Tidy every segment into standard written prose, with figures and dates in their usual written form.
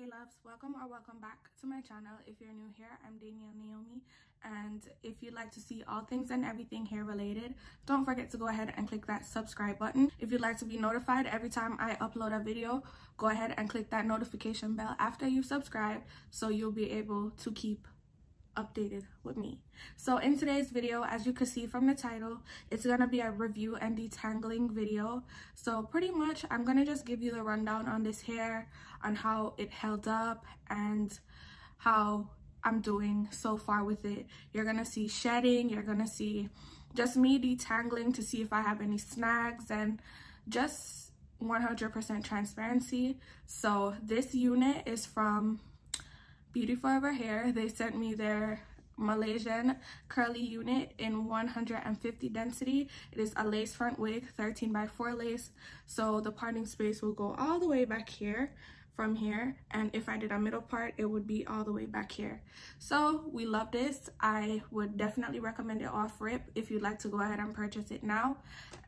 Hey loves, welcome or welcome back to my channel. If you're new here, I'm Danielle Naomi, and if you'd like to see all things and everything hair related, don't forget to go ahead and click that subscribe button. If you'd like to be notified every time I upload a video, go ahead and click that notification bell after you subscribe so you'll be able to keep updated with me. So in today's video, as you can see from the title, it's gonna be a review and detangling video. So pretty much I'm gonna just give you the rundown on this hair, on how it held up and how I'm doing so far with it. You're gonna see shedding, you're gonna see just me detangling to see if I have any snags, and just 100% transparency. So this unit is from Beauty Forever Hair. They sent me their Malaysian Curly unit in 150 density. It is a lace front wig, 13x4 lace. So the parting space will go all the way back here from here, and if I did a middle part, it would be all the way back here. So we love this. I would definitely recommend it off rip if you'd like to go ahead and purchase it now,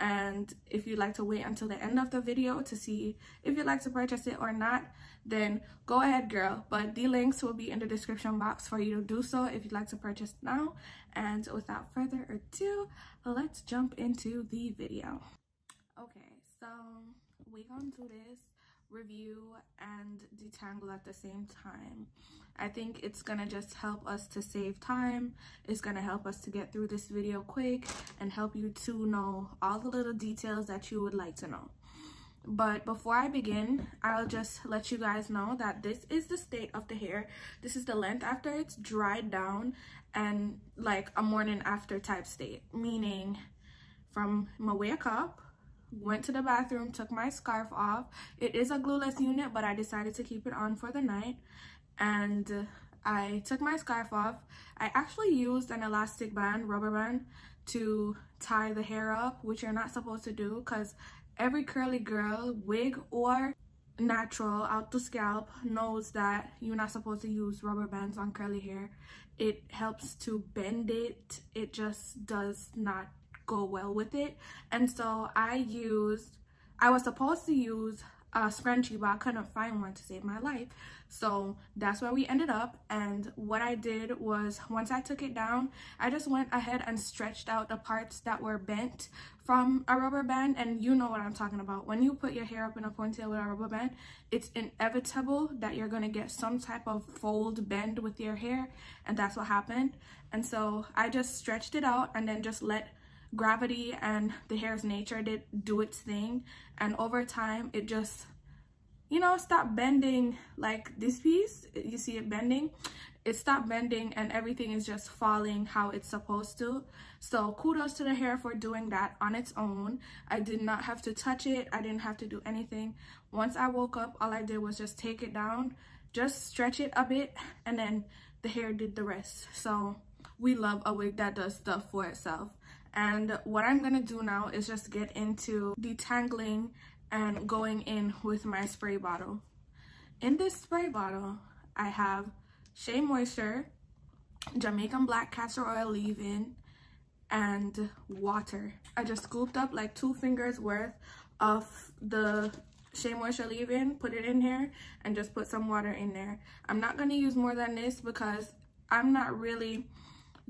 and if you'd like to wait until the end of the video to see if you'd like to purchase it or not, then go ahead girl, but the links will be in the description box for you to do so if you'd like to purchase now. And without further ado, let's jump into the video. Okay, so we're gonna do this review and detangle at the same time. I think it's gonna just help us to save time. It's gonna help us to get through this video quick and help you to know all the little details that you would like to know. But before I begin, I'll just let you guys know that this is the state of the hair. This is the length after it's dried down, and like a morning after type state, meaning from my wake up, went to the bathroom, took my scarf off. It is a glueless unit, but I decided to keep it on for the night, and I took my scarf off. I actually used an elastic band, rubber band, to tie the hair up, which you're not supposed to do because every curly girl, wig or natural out the scalp, knows that you're not supposed to use rubber bands on curly hair. It helps to bend it. It just does not go well with it. And so I was supposed to use a scrunchie, but I couldn't find one to save my life, so that's where we ended up. And what I did was, once I took it down, I just went ahead and stretched out the parts that were bent from a rubber band. And you know what I'm talking about. When you put your hair up in a ponytail with a rubber band, it's inevitable that you're gonna get some type of fold bend with your hair, and that's what happened. And so I just stretched it out and then just let gravity and the hair's nature did do its thing, and over time it just, you know, stopped bending. Like this piece, you see it bending, it stopped bending and everything is just falling how it's supposed to. So kudos to the hair for doing that on its own. I did not have to touch it, I didn't have to do anything. Once I woke up, all I did was just take it down, just stretch it a bit, and then the hair did the rest. So we love a wig that does stuff for itself. And what I'm gonna do now is just get into detangling and going in with my spray bottle. In this spray bottle, I have Shea Moisture, Jamaican Black Castor Oil leave-in, and water. I just scooped up like 2 fingers worth of the Shea Moisture leave-in, put it in here, and just put some water in there. I'm not gonna use more than this because I'm not really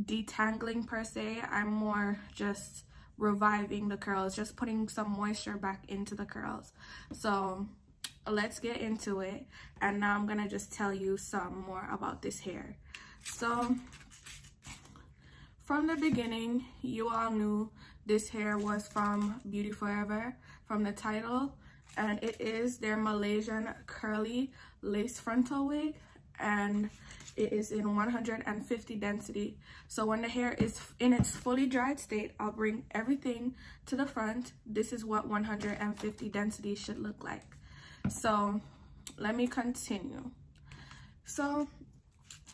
detangling per se. I'm more just reviving the curls, just putting some moisture back into the curls. So let's get into it, and now I'm gonna just tell you some more about this hair. So from the beginning, you all knew this hair was from Beauty Forever from the title, and it is their Malaysian Curly lace frontal wig, and it is in 150 density. So when the hair is in its fully dried state, I'll bring everything to the front. This is what 150 density should look like. So let me continue. So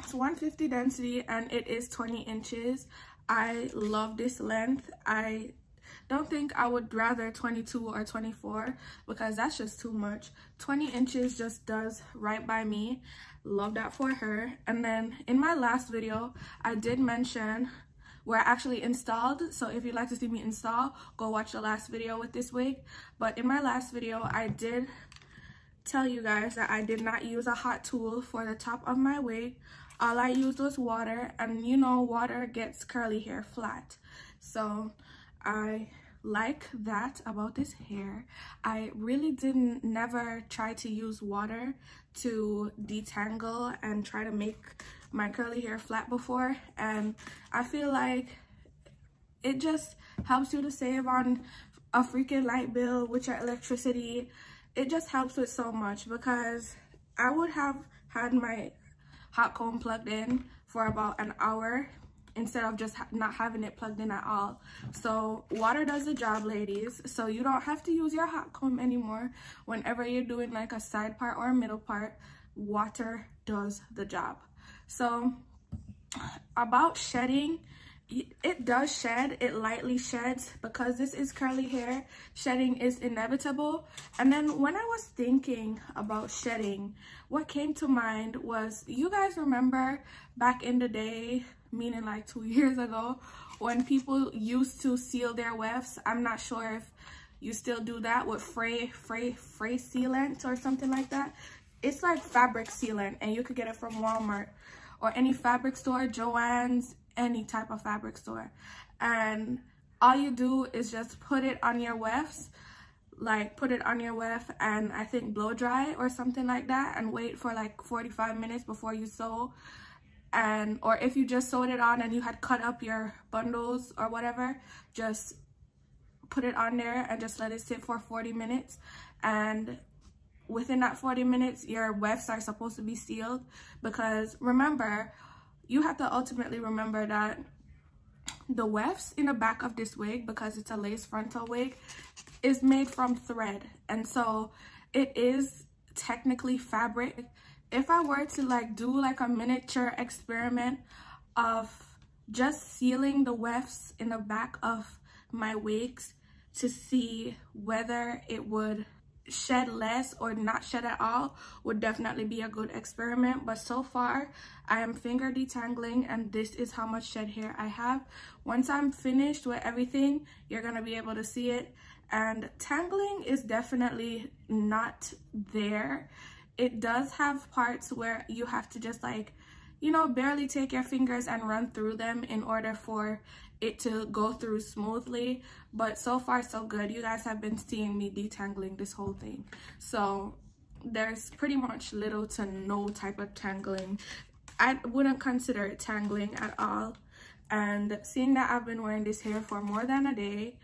it's 150 density and it is 20 inches. I love this length. I don't think I would rather 22 or 24 because that's just too much. 20 inches just does right by me. Love that for her. And then in my last video, I did mention where I actually installed. So if you'd like to see me install, go watch the last video with this wig. But in my last video, I did tell you guys that I did not use a hot tool for the top of my wig. All I used was water, and you know water gets curly hair flat. So I like that about this hair. I really never try to use water to detangle and try to make my curly hair flat before, and I feel like it just helps you to save on a freaking light bill with your electricity. It just helps with so much, because I would have had my hot comb plugged in for about an hour instead of just not having it plugged in at all. So water does the job, ladies. So you don't have to use your hot comb anymore whenever you're doing like a side part or a middle part. Water does the job. So about shedding, it does shed. It lightly sheds because this is curly hair. Shedding is inevitable. And then when I was thinking about shedding, what came to mind was, you guys remember back in the day, meaning like 2 years ago, when people used to seal their wefts? I'm not sure if you still do that with fray sealant or something like that. It's like fabric sealant, and you could get it from Walmart or any fabric store, Joann's, any type of fabric store. And all you do is just put it on your wefts, like put it on your weft and I think blow dry or something like that, and wait for like 45 minutes before you sew. And or if you just sewed it on and you had cut up your bundles or whatever, just put it on there and just let it sit for 40 minutes. And within that 40 minutes, your wefts are supposed to be sealed, because remember, you have to ultimately remember that the wefts in the back of this wig, because it's a lace frontal wig, is made from thread, and so it is technically fabric. If I were to like do like a miniature experiment of just sealing the wefts in the back of my wigs to see whether it would shed less or not shed at all, would definitely be a good experiment. But so far I am finger detangling, and this is how much shed hair I have. Once I'm finished with everything, you're gonna be able to see it. And tangling is definitely not there. It does have parts where you have to just like, you know, barely take your fingers and run through them in order for it to go through smoothly. But so far so good. You guys have been seeing me detangling this whole thing, so there's pretty much little to no type of tangling. I wouldn't consider it tangling at all. And seeing that I've been wearing this hair for more than a day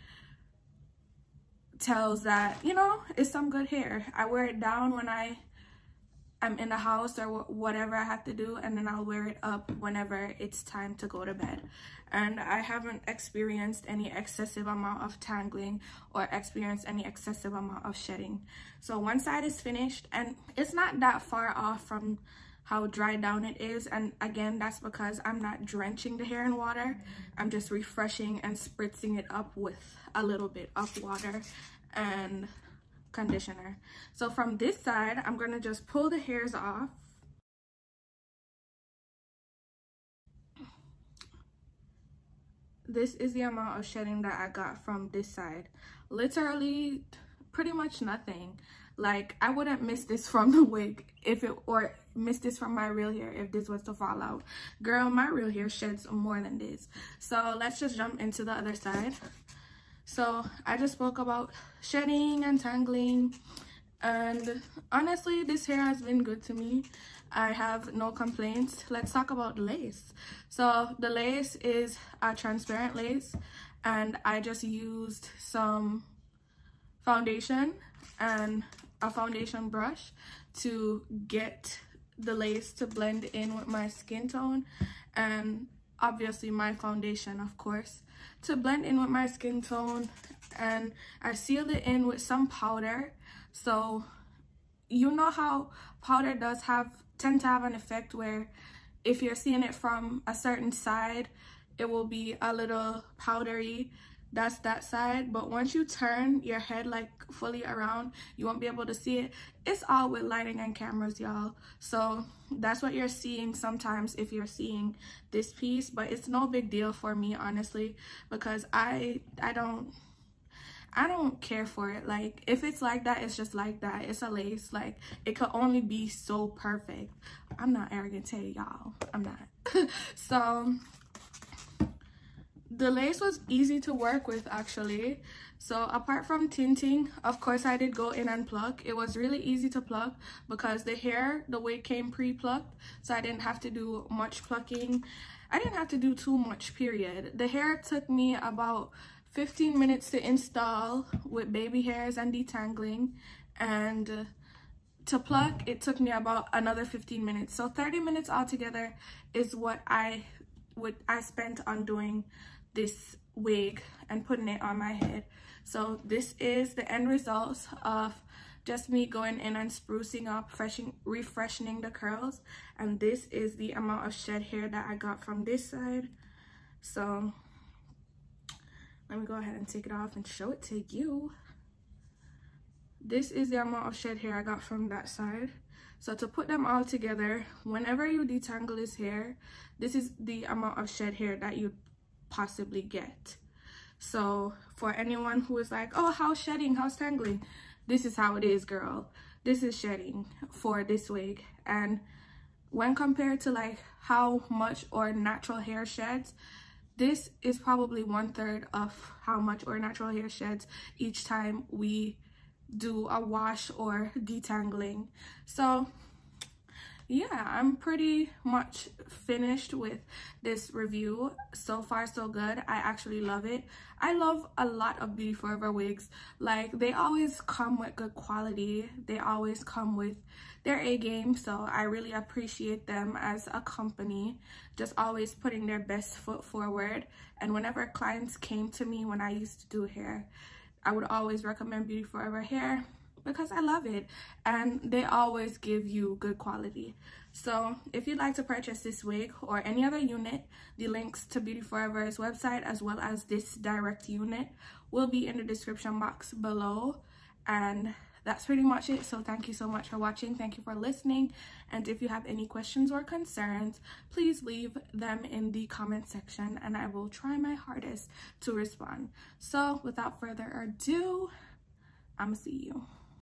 tells that, you know, it's some good hair. I wear it down when I'm in the house or whatever I have to do, and then I'll wear it up whenever it's time to go to bed. And I haven't experienced any excessive amount of tangling or experienced any excessive amount of shedding. So one side is finished, and it's not that far off from how dried down it is. And again, that's because I'm not drenching the hair in water. I'm just refreshing and spritzing it up with a little bit of water and conditioner. So from this side, I'm gonna just pull the hairs off. This is the amount of shedding that I got from this side. Literally pretty much nothing. Like, I wouldn't miss this from the wig if it, or miss this from my real hair if this was to fall out. Girl, my real hair sheds more than this. So let's just jump into the other side. So I just spoke about shedding and tangling, and honestly, this hair has been good to me. I have no complaints. Let's talk about the lace. So the lace is a transparent lace, and I just used some foundation and a foundation brush to get the lace to blend in with my skin tone, and obviously my foundation, of course, to blend in with my skin tone. And I sealed it in with some powder. So you know how powder does tend to have an effect where if you're seeing it from a certain side, it will be a little powdery. That's that side. But once you turn your head like fully around, you won't be able to see it. It's all with lighting and cameras, y'all. So that's what you're seeing sometimes if you're seeing this piece, but it's no big deal for me, honestly, because I I don't care for it. Like, if it's like that, it's just like that. It's a lace. Like, it could only be so perfect. I'm not arrogant to y'all. I'm not. So the lace was easy to work with, actually. So apart from tinting, of course I did go in and pluck. It was really easy to pluck because the hair, the wig came pre-plucked, so I didn't have to do much plucking. I didn't have to do too much, period. The hair took me about 15 minutes to install with baby hairs and detangling, and to pluck it took me about another 15 minutes. So 30 minutes altogether is what I spent on doing this wig and putting it on my head. So this is the end result of just me going in and sprucing up, refreshing the curls. And this is the amount of shed hair that I got from this side. So let me go ahead and take it off and show it to you. This is the amount of shed hair I got from that side. So to put them all together, whenever you detangle this hair, this is the amount of shed hair that you possibly get. So for anyone who is like, oh, how's shedding, how's tangling, this is how it is, girl. This is shedding for this wig. And when compared to like how much or natural hair sheds, this is probably 1/3 of how much or natural hair sheds each time we do a wash or detangling. So yeah, I'm pretty much finished with this review. So far so good. I actually love it. I love a lot of Beauty Forever wigs. Like, they always come with good quality. They always come with their A game. So I really appreciate them as a company, just always putting their best foot forward. And whenever clients came to me when I used to do hair, I would always recommend Beauty Forever hair because I love it, and they always give you good quality. So if you'd like to purchase this wig or any other unit, the links to Beauty Forever's website as well as this direct unit will be in the description box below. And that's pretty much it. So thank you so much for watching. Thank you for listening. And if you have any questions or concerns, please leave them in the comment section and I will try my hardest to respond. So without further ado, I'm gonna see you.